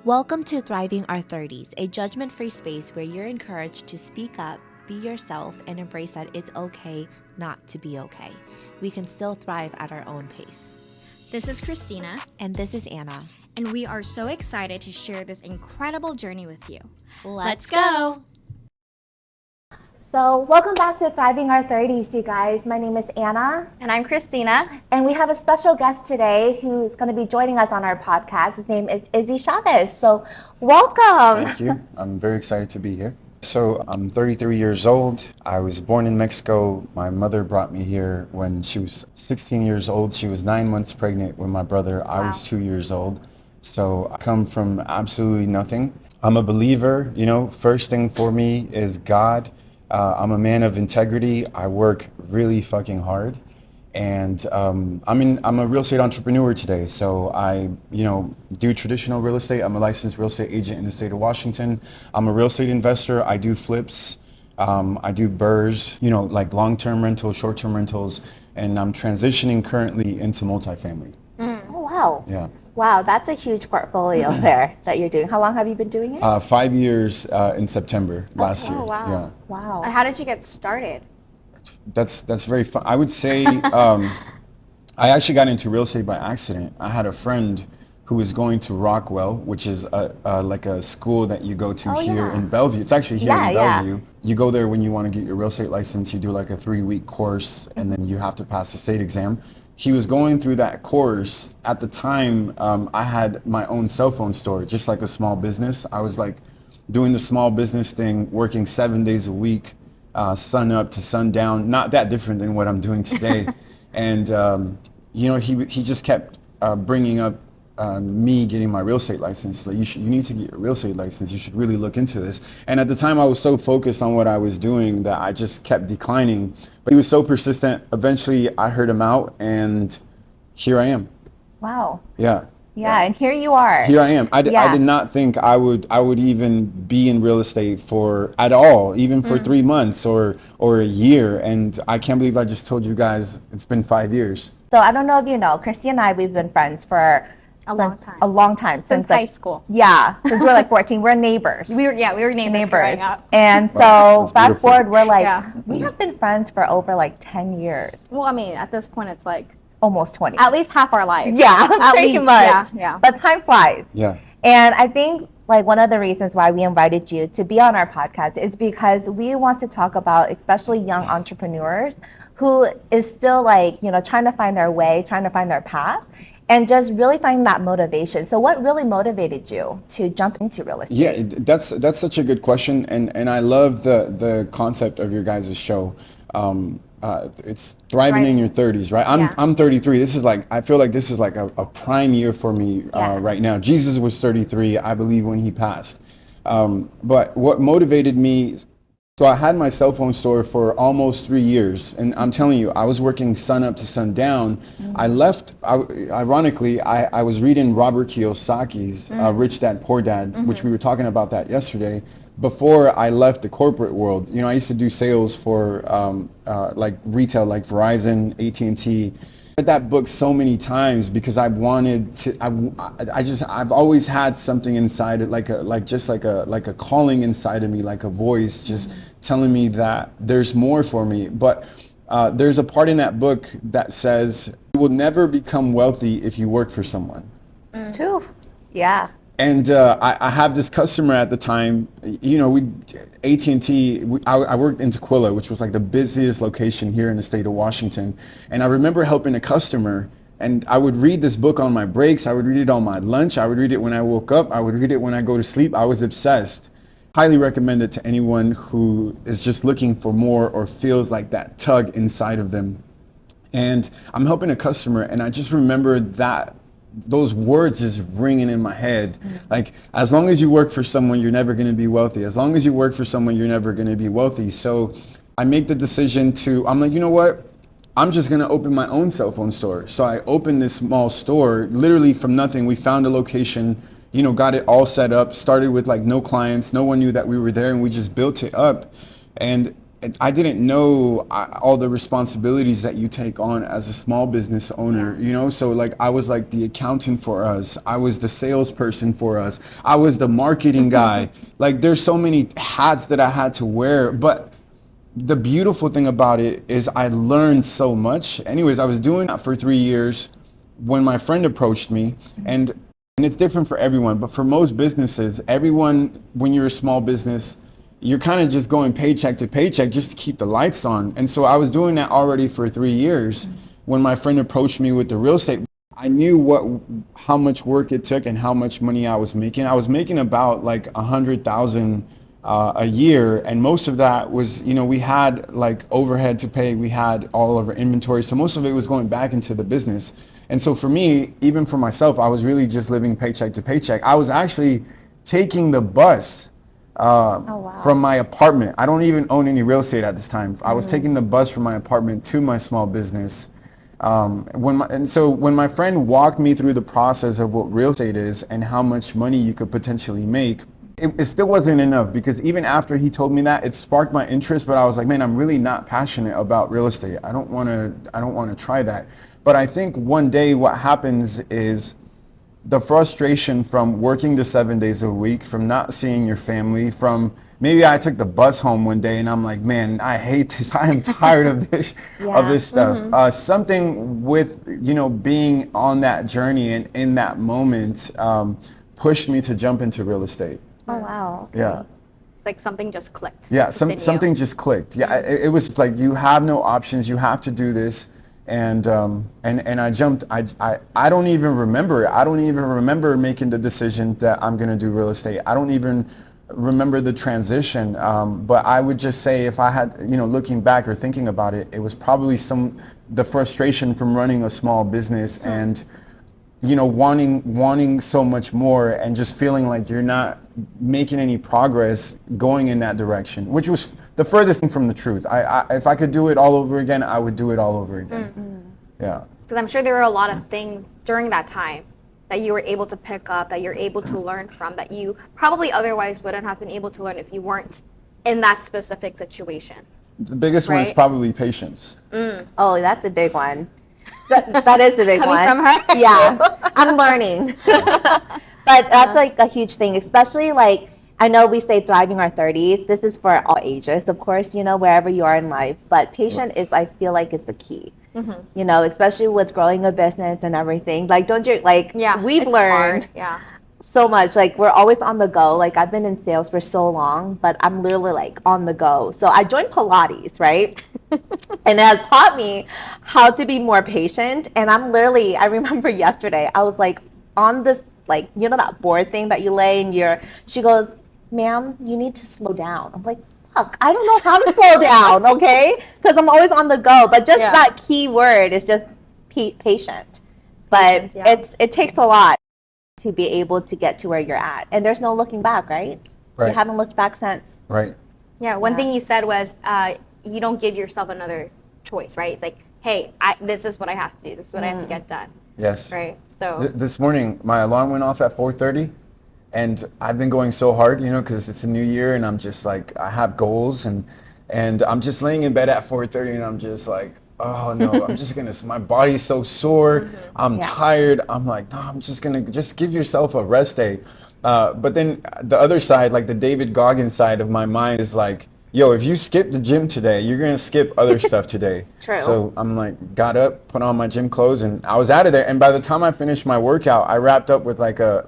Welcome to Thriving Our 30s, a judgment-free space where you're encouraged to speak up, be yourself, and embrace that it's okay not to be okay. We can still thrive at our own pace. This is Christina. And this is Anna. And we are so excited to share this incredible journey with you. Let's go! So welcome back to Thriving Our 30s, you guys. My name is Anna. And I'm Christina. And we have a special guest today who's going to be joining us on our podcast. His name is Izzy Chavez. So welcome. Thank you. I'm very excited to be here. So I'm 33 years old. I was born in Mexico. My mother brought me here when she was 16 years old. She was 9 months pregnant with my brother. I was 2 years old. So I come from absolutely nothing. I'm a believer. First thing for me is God. I'm a man of integrity. I work really fucking hard. And I'm a real estate entrepreneur today. So I, do traditional real estate. I'm a licensed real estate agent in the state of Washington. I'm a real estate investor. I do flips. I do BRRRRs, like long-term rentals, short-term rentals. And I'm transitioning currently into multifamily. Oh, wow. Yeah. Wow, that's a huge portfolio there that you're doing. How long have you been doing it? 5 years in September last year. Oh, wow. Yeah. Wow. How did you get started? That's very fun. I would say I actually got into real estate by accident. I had a friend who was going to Rockwell, which is like a school that you go to here in Bellevue. It's actually here in Bellevue. You go there when you want to get your real estate license. You do like a 3-week course, and then you have to pass the state exam. He was going through that course. At the time, I had my own cell phone store, just like a small business. I was like doing the small business thing, working 7 days a week, sun up to sundown, not that different than what I'm doing today. And, he just kept bringing up me getting my real estate license. Like, you need to get your real estate license. You should really look into this. And at the time, I was so focused on what I was doing that I just kept declining. But he was so persistent. Eventually, I heard him out, and here I am. Wow. Yeah. Yeah, and here you are. Here I am. I did not think I would even be in real estate at all, even for 3 months or a year. And I can't believe I just told you guys it's been 5 years. So I don't know if you know, Christy and I, we've been friends for A long time. Since high school. Yeah, since we're like 14. We're neighbors. We were neighbors growing up. And so That's fast beautiful. forward, we're like, Yeah. we have been friends for over like 10 years, Well, I mean, at this point, it's like almost 20. at least half our life. Yeah, At pretty least, much. yeah. But time flies. Yeah. And I think like one of the reasons why we invited you to be on our podcast is because we want to talk about especially young entrepreneurs who is still like, trying to find their way, trying to find their path, and just really find that motivation. So what really motivated you to jump into real estate? Yeah, that's such a good question, and I love the concept of your guys' show. It's thriving in your 30s, right? I'm 33. I feel like this is like a prime year for me right now. Jesus was 33, I believe, when he passed. But what motivated me, so I had my cell phone store for almost 3 years, and I'm telling you, I was working sun up to sundown. I left, ironically, I was reading Robert Kiyosaki's Rich Dad, Poor Dad, which we were talking about that yesterday, before I left the corporate world. I used to do sales for like retail, like Verizon, AT&T. I read that book so many times because I wanted to. I've always had something inside it, like a calling inside of me, like a voice just telling me that there's more for me. But there's a part in that book that says you will never become wealthy if you work for someone. True. Yeah. And I have this customer at the time, AT&T, I worked in Tequila, which was like the busiest location here in the state of Washington. And I remember helping a customer, and I would read this book on my breaks. I would read it on my lunch. I would read it when I woke up. I would read it when I go to sleep. I was obsessed. Highly recommend it to anyone who is just looking for more or feels like that tug inside of them. And I'm helping a customer, and I just remember those words just ringing in my head. Like, as long as you work for someone, you're never going to be wealthy. As long as you work for someone, you're never going to be wealthy. So I make the decision I'm like, you know what? I'm just going to open my own cell phone store. So I opened this small store, literally from nothing. We found a location, got it all set up, started with like no clients. No one knew that we were there, and we just built it up. And I didn't know all the responsibilities that you take on as a small business owner, you know? So like I was like the accountant for us. I was the salesperson for us. I was the marketing guy. Like there's so many hats that I had to wear, but the beautiful thing about it is I learned so much. Anyways, I was doing that for 3 years when my friend approached me, and it's different for everyone, but for most businesses, everyone, when you're a small business, you're kind of just going paycheck to paycheck just to keep the lights on. And so I was doing that already for 3 years. When my friend approached me with the real estate, I knew how much work it took and how much money I was making. I was making about like 100,000 a year, and most of that was, you know, we had like overhead to pay, we had all of our inventory, so most of it was going back into the business. And so for me, even for myself, I was really just living paycheck to paycheck. I was actually taking the bus from my apartment. I don't even own any real estate at this time. I was taking the bus from my apartment to my small business. So when my friend walked me through the process of what real estate is and how much money you could potentially make, it still wasn't enough, because even after he told me that, it sparked my interest, but I was like, man, I'm really not passionate about real estate. I don't want to try that. But I think one day what happens is the frustration from working the 7 days a week, from not seeing your family, from maybe I took the bus home one day and I'm like, man, I hate this. I am tired of this of this stuff. Something with, you know, being on that journey and in that moment pushed me to jump into real estate. Oh wow. Yeah. Like something just clicked. Yeah, something just clicked. Yeah, it was like you have no options. You have to do this. And I jumped. I don't even remember it. I don't even remember making the decision that I'm going to do real estate. I don't even remember the transition. But I would just say, if I had, you know, looking back or thinking about it, it was probably the frustration from running a small business and, you know, wanting so much more and just feeling like you're not making any progress going in that direction, which was the furthest thing from the truth. If I could do it all over again, I would do it all over again. Yeah. Because I'm sure there were a lot of things during that time that you were able to pick up, that you're able to learn from, that you probably otherwise wouldn't have been able to learn if you weren't in that specific situation. The biggest one is probably patience. Oh, that's a big one. That is a big Coming one. from her? Yeah, I'm learning. But that's like a huge thing, especially like, I know we say thriving our 30s. This is for all ages, of course, you know, wherever you are in life. But patient is, I feel like, is the key. You know, especially with growing a business and everything. Like, don't you, like, we've learned so much. Like, we're always on the go. Like, I've been in sales for so long, but I'm literally like on the go. So I joined Pilates, right? And it has taught me how to be more patient. And I'm literally, I remember yesterday, I was like on this, like, you know, that board thing that you lay in she goes, ma'am, you need to slow down. I'm like, fuck, I don't know how to slow down, okay? Because I'm always on the go. But just that key word is just patient. But it takes a lot to be able to get to where you're at. And there's no looking back, right? You haven't looked back since. Right. Yeah, one thing you said was you don't give yourself another choice, right? It's like, hey, this is what I have to do. This is what I have to get done. Yes. Right. So this morning, my alarm went off at 4:30, and I've been going so hard, you know, because it's a new year, and I'm just like, I have goals, and I'm just laying in bed at 4:30, and I'm just like, oh no, I'm just gonna. My body's so sore. I'm tired. I'm like, no, I'm just gonna give yourself a rest day. But then the other side, like the David Goggins side of my mind, is like, yo, if you skip the gym today, you're gonna skip other stuff today. True. So I'm like, got up, put on my gym clothes, and I was out of there. And by the time I finished my workout, I wrapped up with like a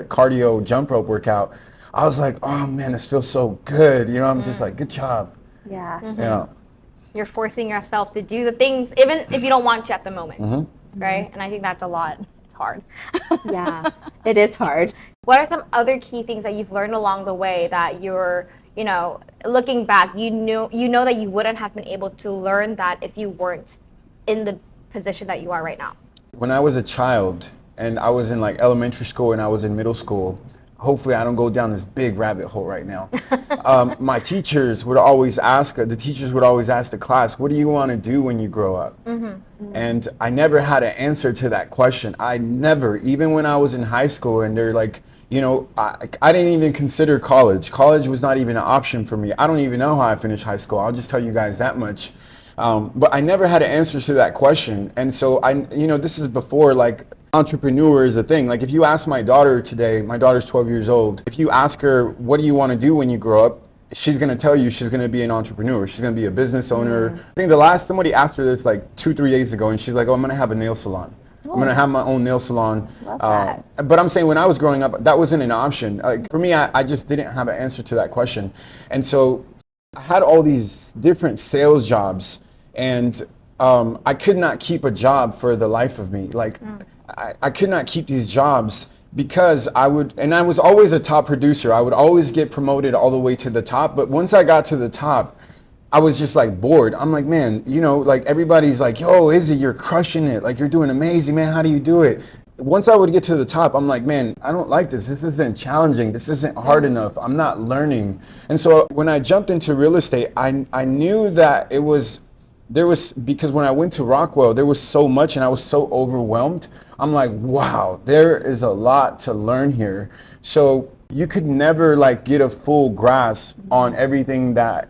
cardio jump rope workout. I was like, oh man, this feels so good. You know, I'm just like, good job. Yeah. Yeah. You're forcing yourself to do the things, even if you don't want to at the moment, right? And I think that's a lot. It's hard. Yeah, it is hard. What are some other key things that you've learned along the way that you're, you know, looking back, you know that you wouldn't have been able to learn that if you weren't in the position that you are right now? When I was a child and I was in like elementary school and I was in middle school, hopefully I don't go down this big rabbit hole right now. My teachers would always ask the class, what do you want to do when you grow up? And I never had an answer to that question. I never, even when I was in high school and they're like, You know, I didn't even consider college. College was not even an option for me. I don't even know how I finished high school. I'll just tell you guys that much. But I never had an answer to that question. And so this is before like entrepreneur is a thing. Like if you ask my daughter today, my daughter's 12 years old, if you ask her, what do you want to do when you grow up? She's going to tell you she's going to be an entrepreneur. She's going to be a business owner. I think somebody asked her this like 2-3 days ago, and she's like, oh, I'm going to have a nail salon. I'm going to have my own nail salon. Love that. But I'm saying when I was growing up, that wasn't an option. Like for me, I just didn't have an answer to that question. And so I had all these different sales jobs, and I could not keep a job for the life of me. Like I could not keep these jobs because I was always a top producer. I would always get promoted all the way to the top. But once I got to the top, I was just like bored. I'm like, man, like everybody's like, yo, Izzy, you're crushing it. Like you're doing amazing, man. How do you do it? Once I would get to the top, I'm like, man, I don't like this. This isn't challenging. This isn't hard enough. I'm not learning. And so when I jumped into real estate, I knew that because when I went to Rockwell, there was so much and I was so overwhelmed. I'm like, wow, there is a lot to learn here. So you could never like get a full grasp on everything that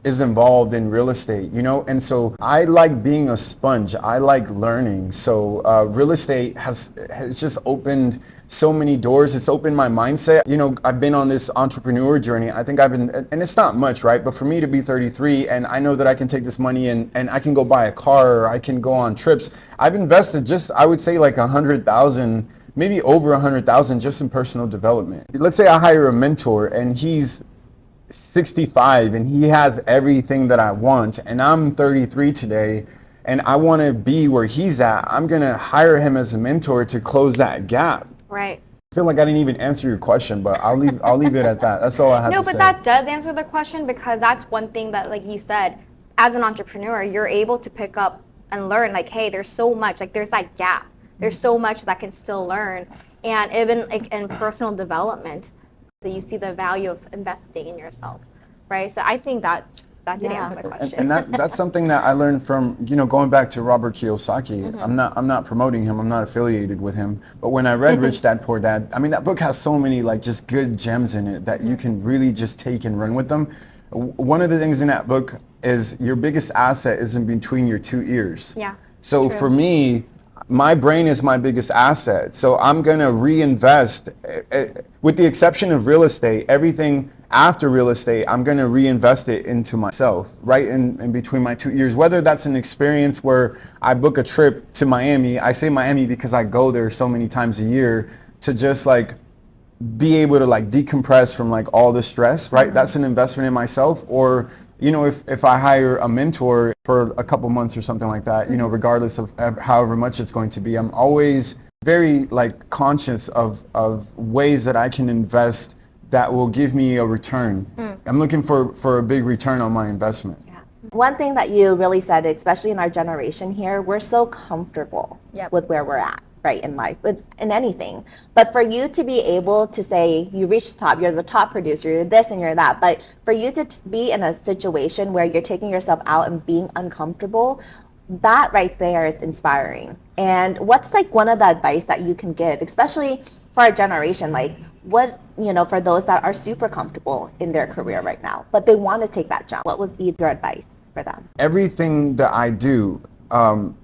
is involved in real estate, and so I like being a sponge. I like learning. So real estate has just opened so many doors. It's opened my mindset. I've been on this entrepreneur journey. I think and it's not much, right? But for me to be 33 and I know that I can take this money and I can go buy a car, or I can go on trips. I've invested I would say like 100,000, maybe over 100,000 just in personal development. Let's say I hire a mentor and he's 65 and he has everything that I want, and I'm 33 today and I want to be where he's at. I'm going to hire him as a mentor to close that gap. Right. I feel like I didn't even answer your question, but I'll leave it at that. That's all I have to say. No, but that does answer the question, because that's one thing that, like you said, as an entrepreneur, you're able to pick up and learn, like, hey, there's so much, like there's that gap. There's so much that can still learn. And even like in personal development, so you see the value of investing in yourself, right? So I think that did answer the question. And that's something that I learned from, going back to Robert Kiyosaki. Mm-hmm. I'm not promoting him. I'm not affiliated with him. But when I read Rich Dad Poor Dad, I mean, that book has so many like just good gems in it that you can really just take and run with them. One of the things in that book is your biggest asset is in between your two ears. Yeah. So true. for me, my brain is my biggest asset. So I'm going to reinvest, with the exception of real estate, everything after real estate, I'm going to reinvest it into myself, right in between my 2 ears. Whether that's an experience where I book a trip to Miami, I say Miami because I go there so many times a year, to just like be able to like decompress from like all the stress, right? Mm-hmm. That's an investment in myself. Or if I hire a mentor for a couple months or something like that, regardless of however much it's going to be, I'm always very like conscious of ways that I can invest that will give me a return. I'm looking for a big return on my investment. Yeah. One thing that you really said, especially in our generation here, we're so comfortable with where we're at, right, in life, in anything. But for you to be able to say you reached the top, you're the top producer, you're this and you're that, but for you to be in a situation where you're taking yourself out and being uncomfortable, that right there is inspiring. And what's like one of the advice that you can give, especially for our generation, like what, for those that are super comfortable in their career right now, but they want to take that jump, what would be your advice for them? Everything that I do,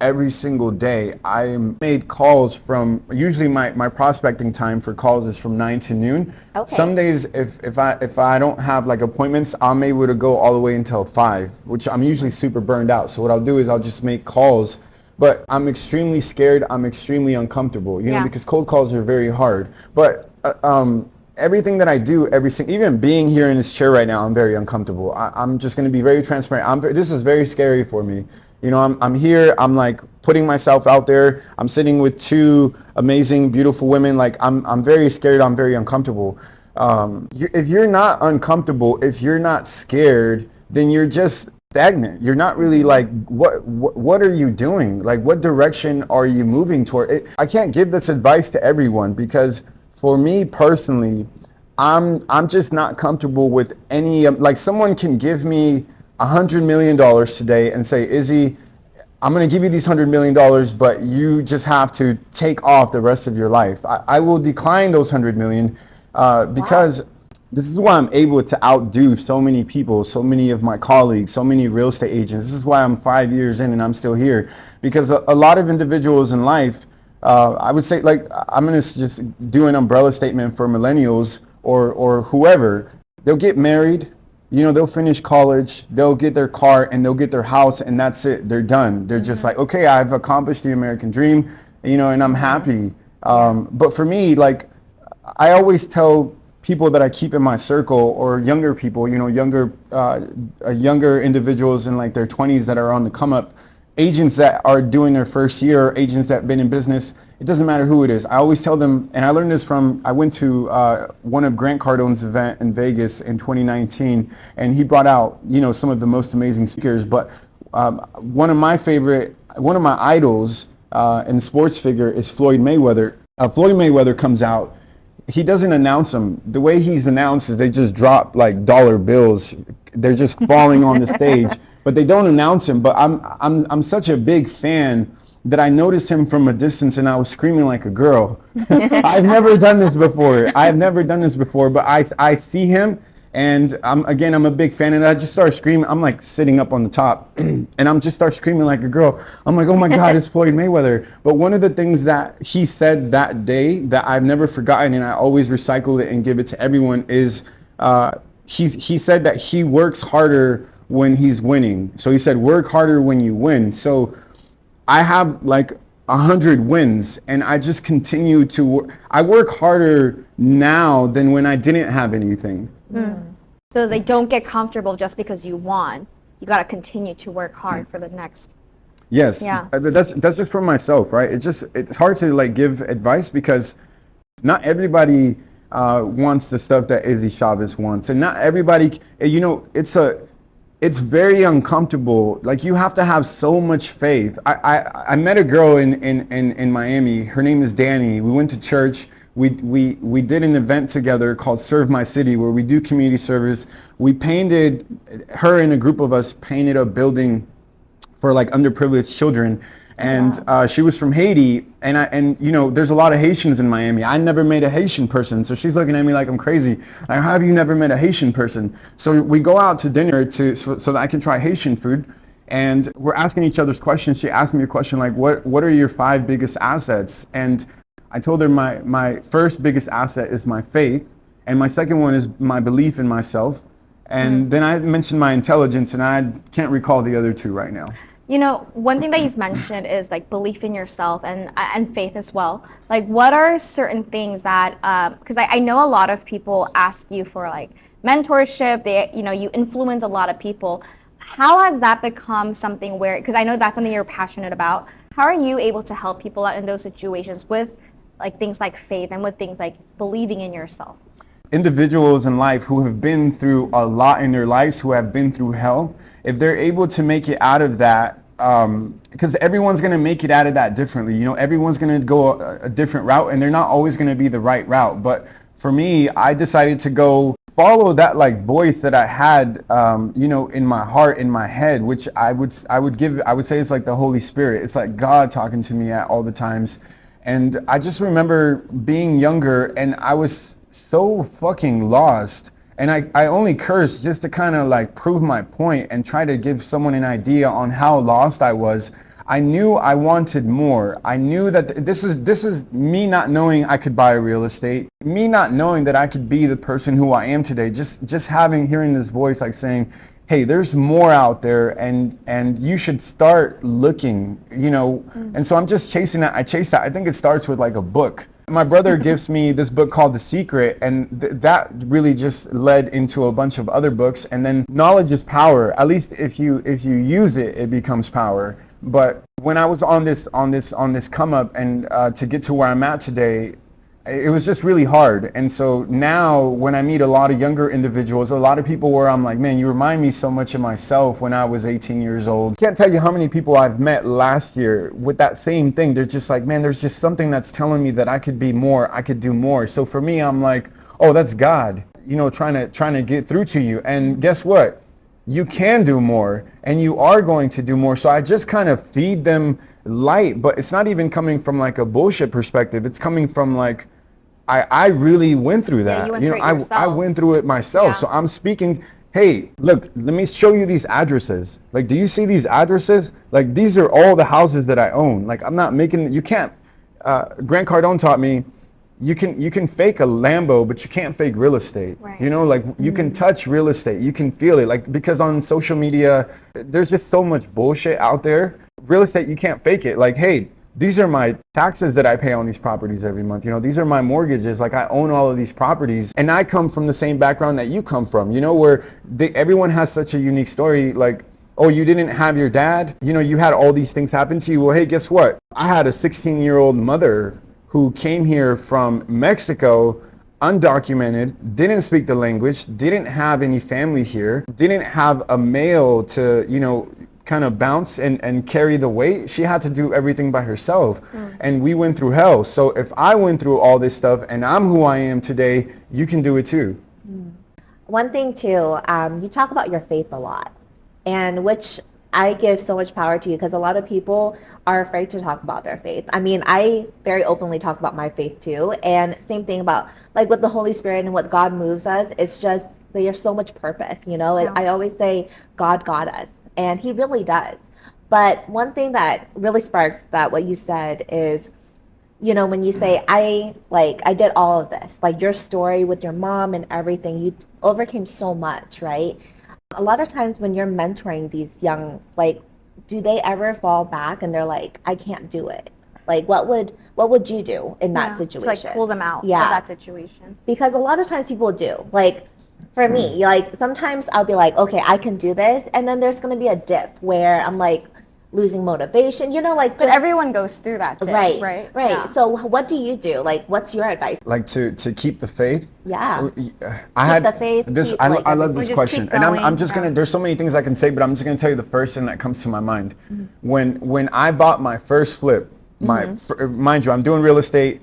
every single day, I made calls from, usually my prospecting time for calls is from 9 to noon. Okay. Some days if I don't have like appointments, I'm able to go all the way until 5, which I'm usually super burned out. So what I'll do is I'll just make calls, but I'm extremely scared, I'm extremely uncomfortable, because cold calls are very hard. But everything that I do, even being here in this chair right now, I'm very uncomfortable. I'm just going to be very transparent. This is very scary for me. I'm here, I'm like putting myself out there. I'm sitting with 2 amazing, beautiful women. Like I'm very scared, I'm very uncomfortable. If you're not uncomfortable, if you're not scared, then you're just stagnant. You're not really like, what are you doing? Like, what direction are you moving toward? I can't give this advice to everyone, because for me personally, I'm just not comfortable with any, like someone can give me $100 million today and say, Izzy, I'm going to give you these $100 million, but you just have to take off the rest of your life. I will decline those 100 million because this is why I'm able to outdo so many people, so many of my colleagues, so many real estate agents. This is why I'm 5 years in and I'm still here, because a lot of individuals in life, I would say, like, I'm going to just do an umbrella statement for millennials or whoever. They'll get married, you know, they'll finish college, they'll get their car and they'll get their house, and that's it. They're done. They're just like, okay, I've accomplished the American dream, you know, and I'm happy. But for me, like, I always tell people that I keep in my circle, or younger people, you know, younger individuals in like their 20s that are on the come up, agents that are doing their first year, agents that have been in business, it doesn't matter who it is. I always tell them, and I learned this from, I went to one of Grant Cardone's event in Vegas in 2019, and he brought out, you know, some of the most amazing speakers, but one of my idols and sports figure is Floyd Mayweather. Floyd Mayweather comes out, he doesn't announce them. The way he's announced is they just drop like dollar bills. They're just falling on the stage, but they don't announce him. But I'm such a big fan that I noticed him from a distance and I was screaming like a girl. I've never done this before. But I see him, and I'm a big fan, and I just start screaming. I'm like sitting up on the top and I'm just start screaming like a girl. I'm like, oh my God, it's Floyd Mayweather. But one of the things that he said that day that I've never forgotten, and I always recycle it and give it to everyone, is he said that he works harder when he's winning. So he said, work harder when you win. So I have like 100 wins, and I just continue to work. I work harder now than when I didn't have anything. So they don't get comfortable just because you won. You got to continue to work hard for the next. Yes. Yeah. That's just for myself, right? It's hard to like give advice because not everybody wants the stuff that Izzy Chavez wants, and not everybody, you know, it's very uncomfortable. Like, you have to have so much faith. I met a girl in Miami. Her name is Danny. We went to church. We did an event together called Serve My City, where we do community service. Her and a group of us painted a building for like underprivileged children. And she was from Haiti, and you know, there's a lot of Haitians in Miami. I never met a Haitian person, so she's looking at me like I'm crazy. Like, how have you never met a Haitian person? So we go out to dinner so that I can try Haitian food, and we're asking each other's questions. She asked me a question like, what are your 5 biggest assets? And I told her my first biggest asset is my faith, and my second one is my belief in myself, and then I mentioned my intelligence, and I can't recall the other 2 right now. You know, one thing that you've mentioned is like belief in yourself and faith as well. Like, what are certain things that, because I know a lot of people ask you for like mentorship, you influence a lot of people. How has that become something where, because I know that's something you're passionate about, how are you able to help people out in those situations with like things like faith and with things like believing in yourself? Individuals in life who have been through a lot in their lives, who have been through hell, if they're able to make it out of that, because everyone's going to make it out of that differently. You know, everyone's going to go a different route, and they're not always going to be the right route. But for me, I decided to go follow that like voice that I had, you know, in my heart, in my head, which I would say it's like the Holy Spirit. It's like God talking to me at all the times. And I just remember being younger, and I was so fucking lost. And I only cursed just to kind of like prove my point and try to give someone an idea on how lost I was. I knew I wanted more. I knew that this is me not knowing I could buy real estate, me not knowing that I could be the person who I am today. Just hearing this voice like saying, hey, there's more out there, and you should start looking, you know. And so I'm just chasing that. I chase that. I think it starts with like a book. My brother gives me this book called The Secret, and that really just led into a bunch of other books. And then knowledge is power. At least if you use it, it becomes power. But when I was on this come up and to get to where I'm at today, it was just really hard. And so now when I meet a lot of younger individuals, a lot of people where I'm like, man, you remind me so much of myself when I was 18 years old. Can't tell you how many people I've met last year with that same thing. They're just like, man, there's just something that's telling me that I could be more, I could do more. So for me, I'm like, oh, that's God, you know, trying to get through to you. And guess what? you can do more and you are going to do more. So I just kind of feed them light, but it's not even coming from like a bullshit perspective. It's coming from like, I really went through that. You went through it I yourself. went through it myself. Yeah. So I'm speaking, hey, look, let me show you these addresses. Like, do you see these addresses? Like, these are all the houses that I own. Like, I'm not making, you can't, Grant Cardone taught me, you can fake a Lambo, but you can't fake real estate. Right. You know, like you can touch real estate, you can feel it. Like, because on social media, there's just so much bullshit out there. Real estate, you can't fake it. Like, hey, these are my taxes that I pay on these properties every month. You know, these are my mortgages. Like, I own all of these properties, and I come from the same background that you come from. You know, where everyone has such a unique story. Like, oh, you didn't have your dad. You know, you had all these things happen to you. Well, hey, guess what? I had a 16-year-old mother who came here from Mexico, undocumented, didn't speak the language, didn't have any family here, didn't have a male to, you know, kind of bounce and carry the weight. She had to do everything by herself. And we went through hell. So if I went through all this stuff and I'm who I am today, you can do it too. One thing too, you talk about your faith a lot, and which I give so much power to you, because a lot of people are afraid to talk about their faith. I mean, I very openly talk about my faith too, and same thing about like with the Holy Spirit and what God moves us. It's just there's so much purpose, you know. Yeah. I always say God got us, and He really does. But one thing that really sparks that what you said is, you know, when you say I did all of this, like your story with your mom and everything, you overcame so much, right? A lot of times when you're mentoring these young, like, do they ever fall back and they're like, I can't do it? Like, what would you do in that situation? To like pull them out of Yeah. that situation. Because a lot of times people do. Like, for me, like, sometimes I'll be like, okay, I can do this, and then there's going to be a dip where I'm like losing motivation, you know, like, But everyone goes through that dip, right? Right. So what do you do? Like, what's your advice? Like to keep the faith. Yeah. I had the faith, this. keep, I like, love Or this just question, keep and I'm going, just yeah. gonna. There's so many things I can say, but I'm just gonna tell you the first thing that comes to my mind. When I bought my first flip, mind you, I'm doing real estate.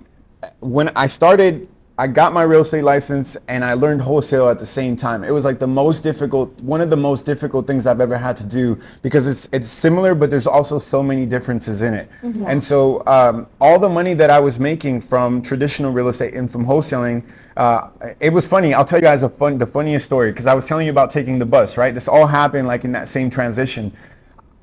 When I started, I got my real estate license and I learned wholesale at the same time. It was like one of the most difficult things I've ever had to do, because it's similar, but there's also so many differences in it. And so all the money that I was making from traditional real estate and from wholesaling, it was funny. I'll tell you guys the funniest story, because I was telling you about taking the bus, right? This all happened like in that same transition.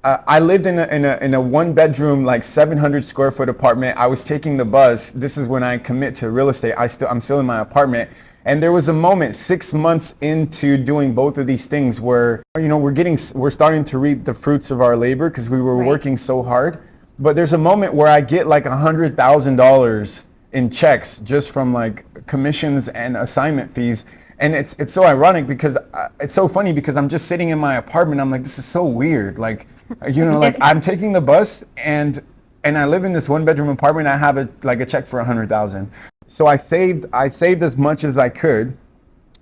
I lived in a one bedroom, like 700 square foot apartment. I was taking the bus. This is when I commit to real estate. I'm still in my apartment. And there was a moment 6 months into doing both of these things where, you know, we're starting to reap the fruits of our labor, because we were working so hard. But there's a moment where I get like $100,000 in checks just from like commissions and assignment fees. And it's so ironic, because it's so funny, because I'm just sitting in my apartment. I'm like, this is so weird. Like, you know, like I'm taking the bus and I live in this one bedroom apartment. I have a check for $100,000. So I saved as much as I could,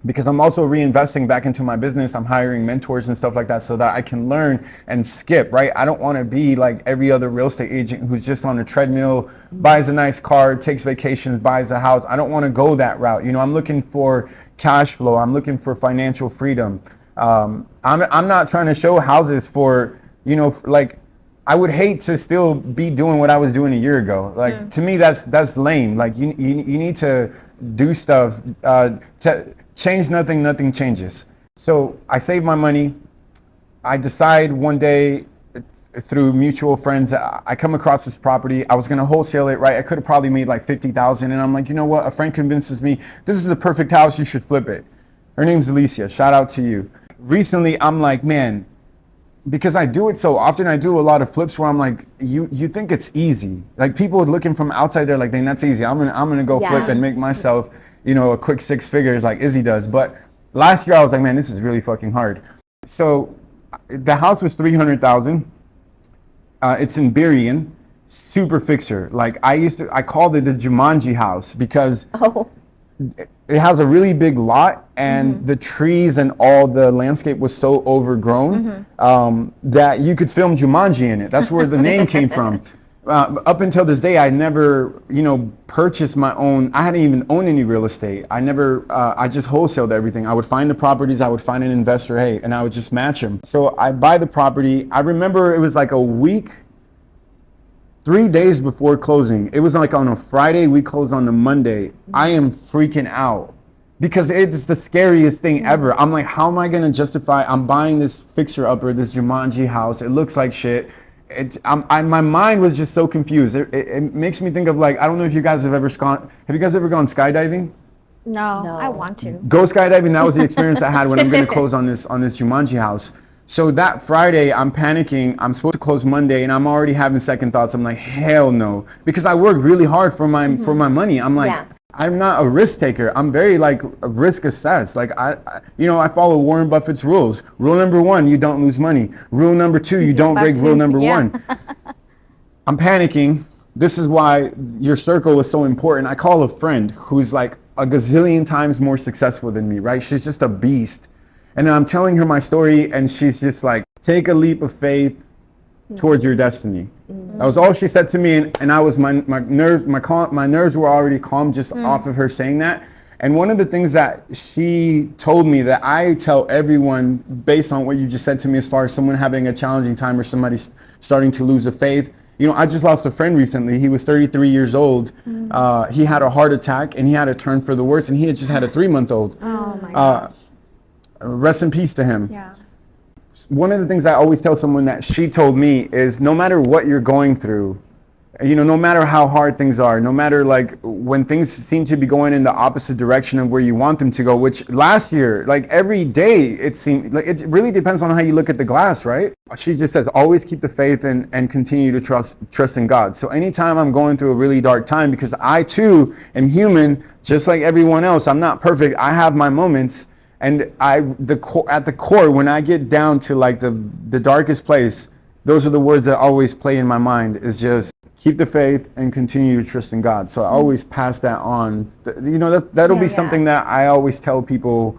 because I'm also reinvesting back into my business. I'm hiring mentors and stuff like that so that I can learn and skip, right? I don't want to be like every other real estate agent who's just on a treadmill, buys a nice car, takes vacations, buys a house. I don't want to go that route. You know, I'm looking for cash flow. I'm looking for financial freedom. I'm not trying to show houses for, you know, like, I would hate to still be doing what I was doing a year ago. Like, to me, that's lame. Like, you need to do stuff to change nothing changes. So I save my money. I decide one day through mutual friends that I come across this property. I was going to wholesale it, right? I could have probably made like $50,000, and I'm like, you know what? A friend convinces me this is a perfect house. You should flip it. Her name's Alicia. Shout out to you. Recently, I'm like, man, because I do it so often, I do a lot of flips where I'm like, you think it's easy. Like, people are looking from outside, they're like, dang, that's easy. I'm gonna go flip and make myself, you know, a quick 6 figures like Izzy does. But last year I was like, man, this is really fucking hard. So the house was $300,000. It's in Burien, super fixer. Like, I called it the Jumanji house, because it has a really big lot, and the trees and all the landscape was so overgrown that you could film Jumanji in it. That's where the name came from. up until this day, I never, purchased my own. I hadn't even owned any real estate. I never, I just wholesaled everything. I would find the properties, I would find an investor, hey, and I would just match them. So I buy the property. I remember it was like a week, 3 days before closing. It was like on a Friday, we closed on a Monday. I am freaking out because it's the scariest thing ever. I'm like, how am I going to justify, I'm buying this fixer-upper, this Jumanji house. It looks like shit. My mind was just so confused. It makes me think of like, I don't know if you guys have ever gone skydiving? No, I want to. Go skydiving. That was the experience I had when I'm going to close on this Jumanji house. So that Friday, I'm panicking. I'm supposed to close Monday, and I'm already having second thoughts. I'm like, hell no, because I work really hard for my money. I'm like, I'm not a risk taker. I'm very like risk assessed. Like I follow Warren Buffett's rules. Rule number 1, you don't lose money. Rule number 2, you don't break rule number 1. I'm panicking. This is why your circle is so important. I call a friend who's like a gazillion times more successful than me, right? She's just a beast. And I'm telling her my story, and she's just like, take a leap of faith towards your destiny. That was all she said to me, and I was my nerves were already calm just off of her saying that. And one of the things that she told me that I tell everyone based on what you just said to me, as far as someone having a challenging time or somebody starting to lose a faith. I just lost a friend recently. He was 33 years old. He had a heart attack, and he had a turn for the worse, and he had just had a 3-month-old. Oh my gosh. Rest in peace to him. Yeah. One of the things I always tell someone that she told me is, no matter what you're going through, no matter how hard things are, no matter like when things seem to be going in the opposite direction of where you want them to go, which last year, like every day, it seemed like it really depends on how you look at the glass, right? She just says, always keep the faith and continue to trust in God. So anytime I'm going through a really dark time, because I too am human, just like everyone else, I'm not perfect. I have my moments. And at the core, when I get down to like the darkest place, those are the words that always play in my mind, is just keep the faith and continue to trust in God. So I always pass that on. That'll be something that I always tell people.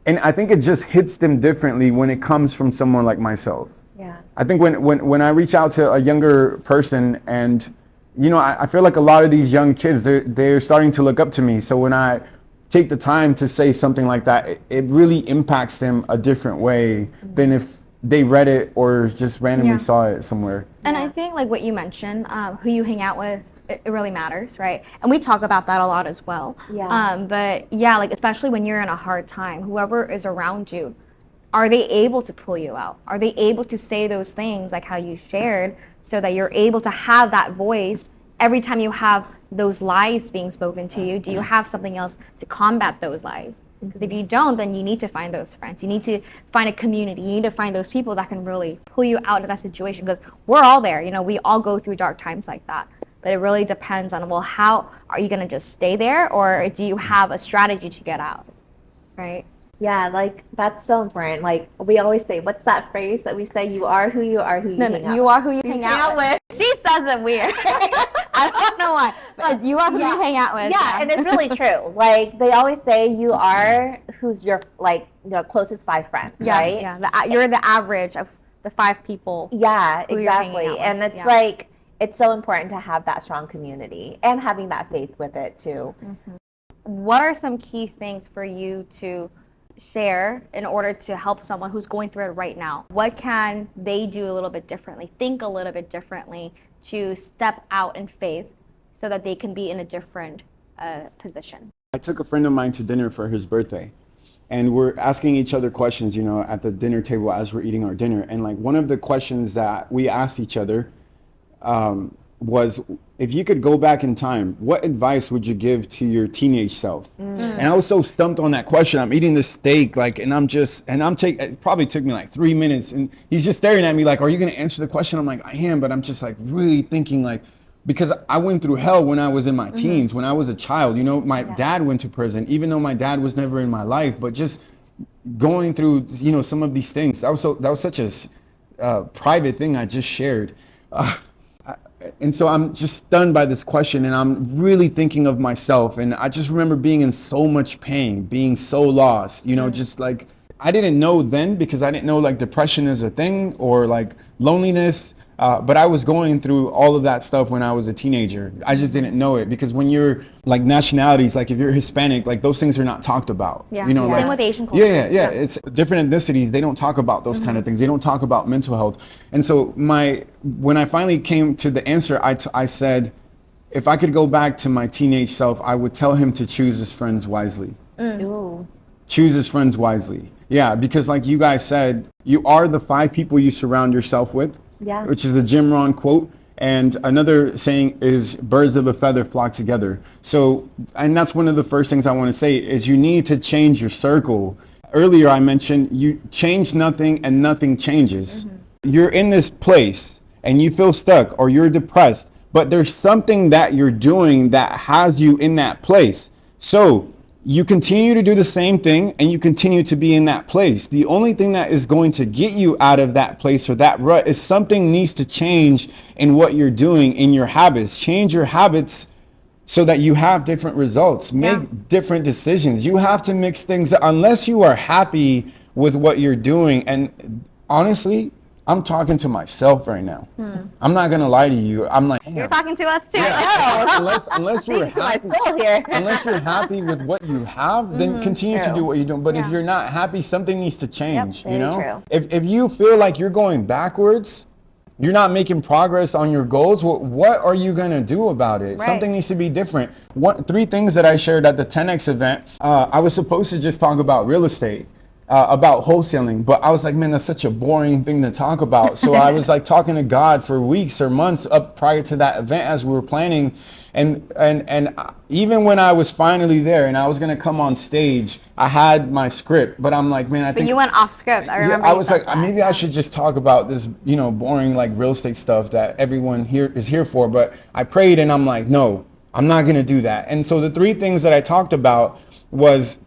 And I think it just hits them differently when it comes from someone like myself. Yeah. I think when I reach out to a younger person, and, I feel like a lot of these young kids, they're starting to look up to me. So when I take the time to say something like that, it really impacts them a different way than if they read it or just randomly saw it somewhere. And I think like what you mentioned, who you hang out with, it really matters, right? And we talk about that a lot as well. Yeah. But yeah, like especially when you're in a hard time, whoever is around you, are they able to pull you out? Are they able to say those things like how you shared, so that you're able to have that voice every time you have those lies being spoken to you? Do you have something else to combat those lies? Because if you don't, then you need to find those friends. You need to find a community. You need to find those people that can really pull you out of that situation, because we're all there. We all go through dark times like that. But it really depends on, well, how are you going to just stay there, or do you have a strategy to get out, right? Yeah, like that's so important. Like we always say, what's that phrase that we say? You are who you are, who you hang out with. You are who you hang out with. She says it weird. I don't know why, but you are who you hang out with. Yeah, and it's really true. Like they always say, you are who's your closest 5 friends, right? Yeah, you're the average of the 5 people. Yeah, who you're hanging exactly. out with. And it's like, it's so important to have that strong community and having that faith with it too. What are some key things for you to share in order to help someone who's going through it right now? What can they do a little bit differently, think a little bit differently, to step out in faith so that they can be in a different position? I took a friend of mine to dinner for his birthday, and we're asking each other questions, at the dinner table as we're eating our dinner. And like one of the questions that we asked each other was, if you could go back in time, what advice would you give to your teenage self? And I was so stumped on that question. I'm eating this steak, it probably took me like 3 minutes, and he's just staring at me like, are you going to answer the question? I'm like, I am, but I'm just like really thinking, like, because I went through hell when I was in my teens, when I was a child. My dad went to prison, even though my dad was never in my life, but just going through, some of these things. That was such a private thing I just shared. And so I'm just stunned by this question, and I'm really thinking of myself, and I just remember being in so much pain, being so lost, just like, I didn't know then, because I didn't know like depression is a thing, or like loneliness. But I was going through all of that stuff when I was a teenager. I just didn't know it, because when you're like nationalities, like if you're Hispanic, like those things are not talked about. Yeah. You know, Same like, with Asian cultures. yeah. It's different ethnicities. They don't talk about those kind of things. They don't talk about mental health. And so when I finally came to the answer, I said, if I could go back to my teenage self, I would tell him to choose his friends wisely. Ooh. Choose his friends wisely. Yeah, because like you guys said, you are the 5 people you surround yourself with. Yeah. Which is a Jim Rohn quote. And another saying is, birds of a feather flock together. So, and that's one of the first things I want to say is you need to change your circle. Earlier I mentioned you change nothing and nothing changes. You're in this place and you feel stuck or you're depressed, but there's something that you're doing that has you in that place. So you continue to do the same thing and you continue to be in that place. The only thing that is going to get you out of that place or that rut is something needs to change in what you're doing, in your habits. Change your habits so that you have different results. Make different decisions. You have to mix things up unless you are happy with what you're doing. And honestly, I'm talking to myself right now. I'm not gonna lie to you. I'm like, You're talking to us too. unless you're happy, unless you're happy with what you have, then continue to do what you're doing. But if you're not happy, something needs to change. Yep, you know, true. if you feel like you're going backwards, you're not making progress on your goals, well, what are you gonna do about it? Right. Something needs to be different. 3 things that I shared at the 10X event. I was supposed to just talk about real estate. About wholesaling, but I was like, man, that's such a boring thing to talk about. So I was like talking to God for weeks or months up prior to that event as we were planning, and even when I was finally there and I was gonna come on stage, I had my script, but I'm like, man, I think. But you went off script. I remember. I was like, maybe I should just talk about this, boring like real estate stuff that everyone here is here for. But I prayed and I'm like, no, I'm not gonna do that. And so the 3 things that I talked about was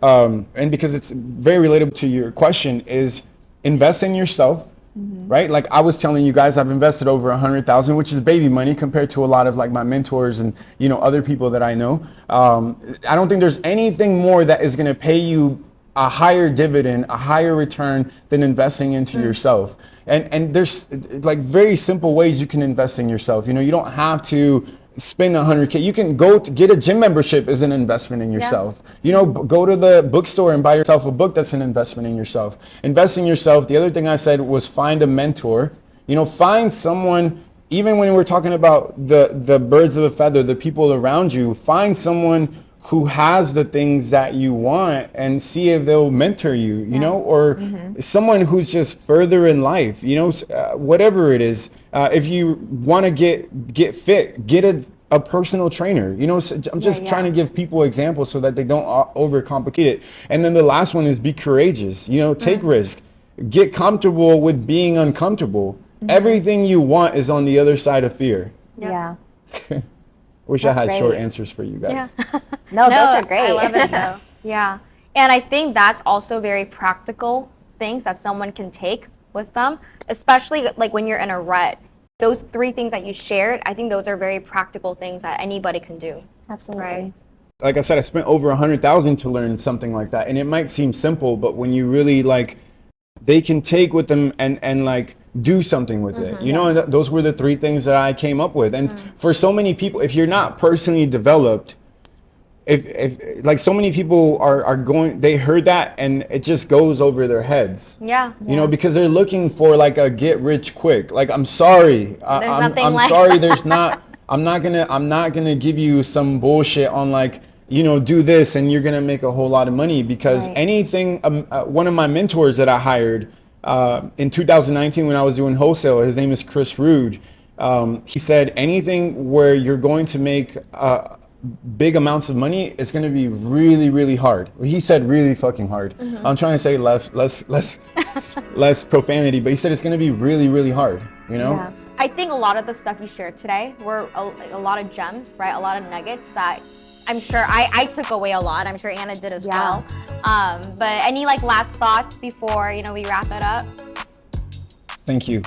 and because it's very relatable to your question, is invest in yourself, right? Like I was telling you guys, I've invested over 100,000, which is baby money compared to a lot of like my mentors and other people that I know. I don't think there's anything more that is going to pay you a higher dividend, a higher return than investing into yourself. And there's like very simple ways you can invest in yourself. You don't have to spend $100K. You can go to get a gym membership is an investment in yourself. Go to the bookstore and buy yourself a book. That's an investment in yourself. Invest in yourself. The other thing I said was find a mentor. Find someone, even when we're talking about the birds of a feather, the people around you, find someone who has the things that you want and see if they'll mentor you, or someone who's just further in life, whatever it is. If you want to get fit, get a personal trainer. I'm just trying to give people examples so that they don't overcomplicate it. And then the last one is be courageous. Take risk. Get comfortable with being uncomfortable. Everything you want is on the other side of fear. Yeah. Wish I had short answers for you guys. Yeah. No, those are great. I love it though. Yeah. And I think that's also very practical things that someone can take with them, especially like when you're in a rut. Those 3 things that you shared, I think those are very practical things that anybody can do. Absolutely. Right. Like I said, I spent over 100,000 to learn something like that. And it might seem simple, but when you really they can take with them and like do something with it. And those were the 3 things that I came up with. And for so many people, if you're not personally developed, if like so many people are going, they heard that and it just goes over their heads. Yeah. Because they're looking for like a get rich quick. Like, I'm sorry. I'm sorry. There's not, I'm not gonna give you some bullshit on like, do this and you're gonna make a whole lot of money, because anything, one of my mentors that I hired in 2019 when I was doing wholesale, his name is Chris Rude. He said anything where you're going to make big amounts of money, it's going to be really, really hard. He said really fucking hard. I'm trying to say less profanity, but he said it's going to be really, really hard. Yeah. I think a lot of the stuff you shared today were a lot of gems, right? A lot of nuggets that I'm sure I took away a lot. I'm sure Anna did as well. But any last thoughts before we wrap it up? Thank you.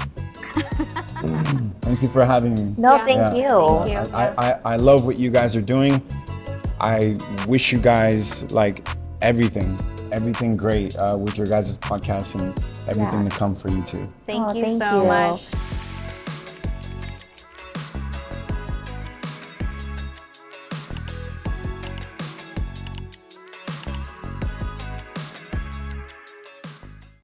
Thank you for having me. No, thank you. Thank you. I love what you guys are doing. I wish you guys everything great with your guys' podcast and everything to come for you too. Thank you thank so you. much.